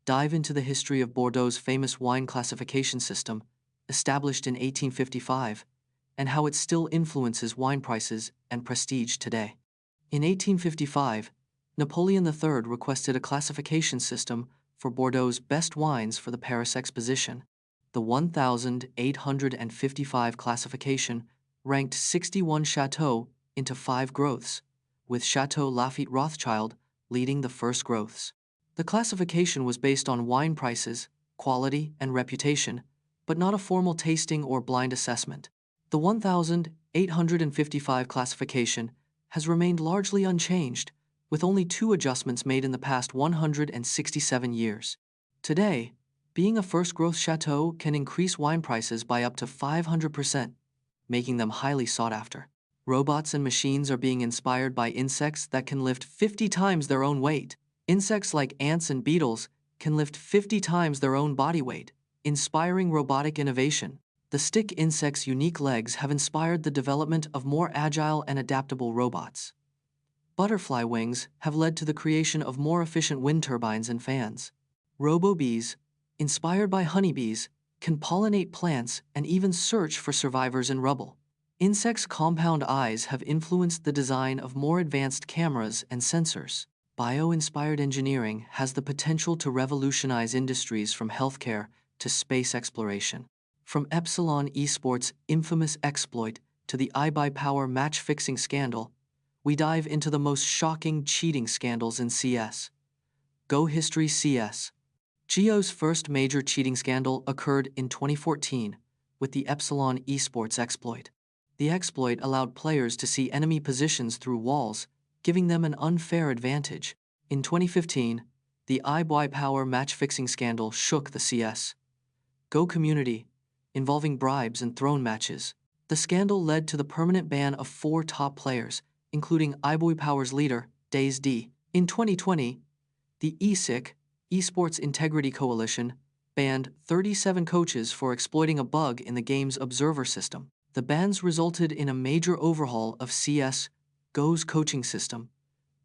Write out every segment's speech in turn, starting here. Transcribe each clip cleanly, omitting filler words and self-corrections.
dive into the history of Bordeaux's famous wine classification system, established in 1855, and how it still influences wine prices and prestige today. In 1855, Napoleon III requested a classification system for Bordeaux's best wines for the Paris Exposition. The 1855 classification ranked 61 chateaux into 5 growths, with Chateau Lafite Rothschild leading the first growths. The classification was based on wine prices, quality, and reputation, but not a formal tasting or blind assessment. The 1855 classification has remained largely unchanged, with only 2 adjustments made in the past 167 years. Today, being a first-growth chateau can increase wine prices by up to 500%, making them highly sought after. Robots and machines are being inspired by insects that can lift 50 times their own weight. Insects like ants and beetles can lift 50 times their own body weight, inspiring robotic innovation. The stick insect's unique legs have inspired the development of more agile and adaptable robots. Butterfly wings have led to the creation of more efficient wind turbines and fans. Robo-bees, inspired by honeybees, can pollinate plants and even search for survivors in rubble. Insects' compound eyes have influenced the design of more advanced cameras and sensors. Bio-inspired engineering has the potential to revolutionize industries from healthcare to space exploration. From Epsilon eSports' infamous exploit to the iBUYPOWER match-fixing scandal, we dive into the most shocking cheating scandals in CS. Go History CS. Geo's first major cheating scandal occurred in 2014 with the Epsilon eSports exploit. The exploit allowed players to see enemy positions through walls, giving them an unfair advantage. In 2015, the iBUYPOWER match-fixing scandal shook the CS Go community, involving bribes and throne matches. The scandal led to the permanent ban of 4 top players, including iBUYPOWER's leader, Days D. In 2020, the eSports Integrity Coalition banned 37 coaches for exploiting a bug in the game's observer system. The bans resulted in a major overhaul of CS:GO's coaching system,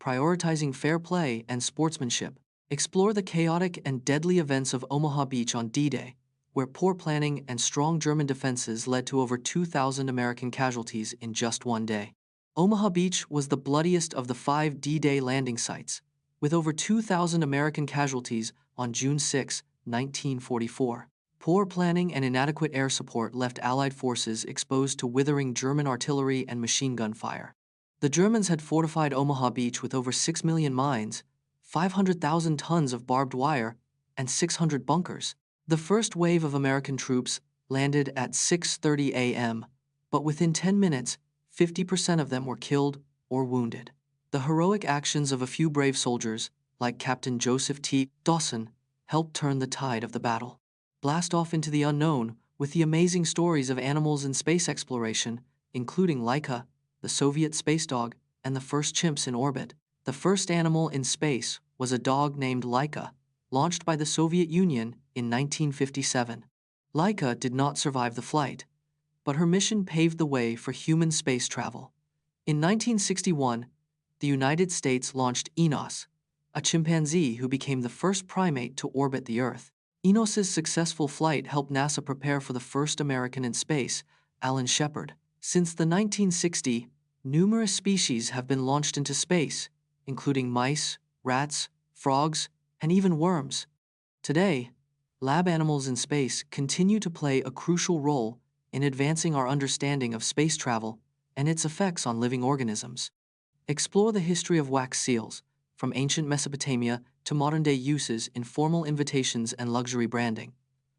prioritizing fair play and sportsmanship. Explore the chaotic and deadly events of Omaha Beach on D-Day, where poor planning and strong German defenses led to over 2,000 American casualties in just one day. Omaha Beach was the bloodiest of the 5 D-Day landing sites, with over 2,000 American casualties on June 6, 1944. Poor planning and inadequate air support left Allied forces exposed to withering German artillery and machine gun fire. The Germans had fortified Omaha Beach with over 6 million mines, 500,000 tons of barbed wire, and 600 bunkers. The first wave of American troops landed at 6:30 a.m., but within 10 minutes, 50% of them were killed or wounded. The heroic actions of a few brave soldiers, like Captain Joseph T. Dawson, helped turn the tide of the battle. Blast off into the unknown with the amazing stories of animals in space exploration, including Laika, the Soviet space dog, and the first chimps in orbit. The first animal in space was a dog named Laika, launched by the Soviet Union in 1957. Laika did not survive the flight, but her mission paved the way for human space travel. In 1961, the United States launched Enos, a chimpanzee who became the first primate to orbit the Earth. Enos's successful flight helped NASA prepare for the first American in space, Alan Shepard. Since the 1960s, numerous species have been launched into space, including mice, rats, frogs, and even worms. Today, lab animals in space continue to play a crucial role in advancing our understanding of space travel and its effects on living organisms. Explore the history of wax seals, from ancient Mesopotamia to modern-day uses in formal invitations and luxury branding.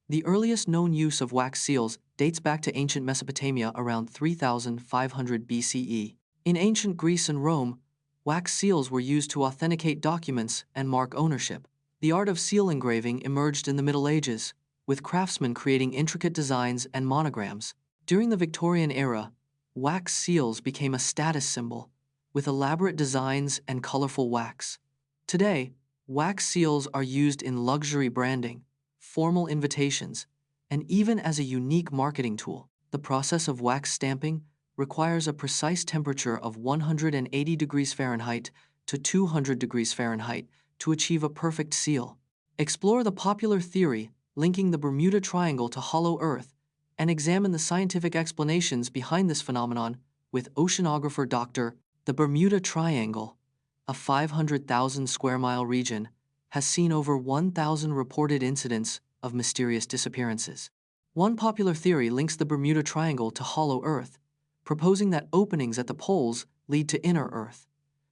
The earliest known use of wax seals dates back to ancient Mesopotamia around 3,500 BCE. In ancient Greece and Rome, wax seals were used to authenticate documents and mark ownership. The art of seal engraving emerged in the Middle Ages, with craftsmen creating intricate designs and monograms. During the Victorian era, wax seals became a status symbol, with elaborate designs and colorful wax. Today, wax seals are used in luxury branding, formal invitations, and even as a unique marketing tool. The process of wax stamping requires a precise temperature of 180 degrees Fahrenheit to 200 degrees Fahrenheit to achieve a perfect seal. Explore the popular theory linking the Bermuda Triangle to hollow Earth and examine the scientific explanations behind this phenomenon with oceanographer Dr. The Bermuda Triangle, a 500,000 square mile region, has seen over 1,000 reported incidents of mysterious disappearances. One popular theory links the Bermuda Triangle to hollow Earth, proposing that openings at the poles lead to inner Earth.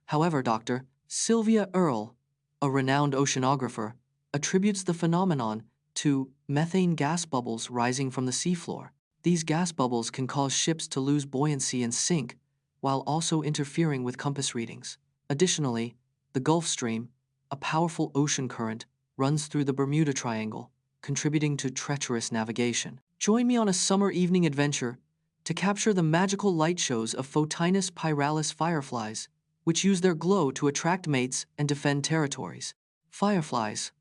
However, Dr. Sylvia Earle, a renowned oceanographer, attributes the phenomenon to methane gas bubbles rising from the seafloor. These gas bubbles can cause ships to lose buoyancy and sink, while also interfering with compass readings. Additionally, the Gulf Stream, a powerful ocean current, runs through the Bermuda Triangle, contributing to treacherous navigation. Join me on a summer evening adventure to capture the magical light shows of Photinus pyralis fireflies, which use their glow to attract mates and defend territories. Fireflies,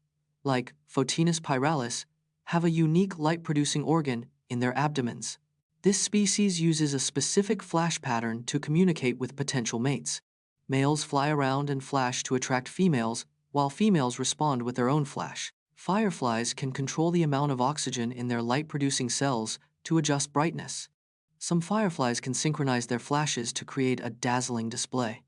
like Photinus pyralis, have a unique light-producing organ in their abdomens. This species uses a specific flash pattern to communicate with potential mates. Males fly around and flash to attract females, while females respond with their own flash. Fireflies can control the amount of oxygen in their light-producing cells to adjust brightness. Some fireflies can synchronize their flashes to create a dazzling display.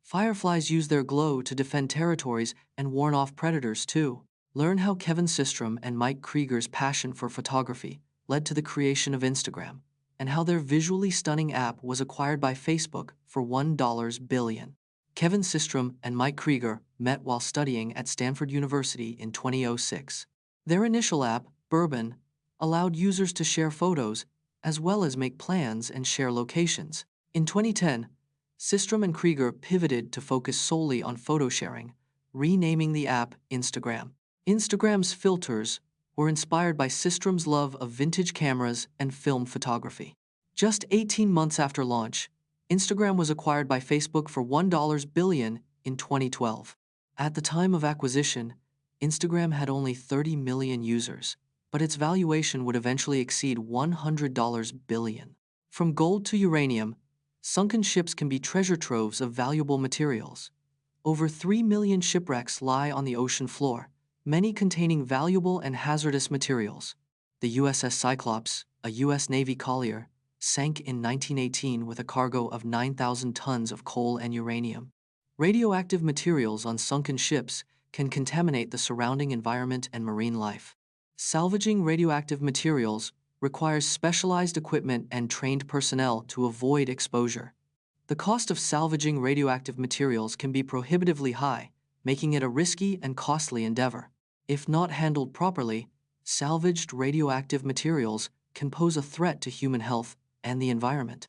Fireflies use their glow to defend territories and warn off predators too. Learn how Kevin Systrom and Mike Krieger's passion for photography led to the creation of Instagram, and how their visually stunning app was acquired by Facebook for $1 billion. Kevin Systrom and Mike Krieger met while studying at Stanford University in 2006. Their initial app, Bourbon, allowed users to share photos as well as make plans and share locations. In 2010, Systrom and Krieger pivoted to focus solely on photo sharing, renaming the app Instagram. Instagram's filters were inspired by Systrom's love of vintage cameras and film photography. Just 18 months after launch, Instagram was acquired by Facebook for $1 billion in 2012. At the time of acquisition, Instagram had only 30 million users, but its valuation would eventually exceed $100 billion. From gold to uranium, sunken ships can be treasure troves of valuable materials. Over 3 million shipwrecks lie on the ocean floor, many containing valuable and hazardous materials. The USS Cyclops, a U.S. Navy collier, sank in 1918 with a cargo of 9,000 tons of coal and uranium. Radioactive materials on sunken ships can contaminate the surrounding environment and marine life. Salvaging radioactive materials requires specialized equipment and trained personnel to avoid exposure. The cost of salvaging radioactive materials can be prohibitively high, making it a risky and costly endeavor. If not handled properly, salvaged radioactive materials can pose a threat to human health and the environment.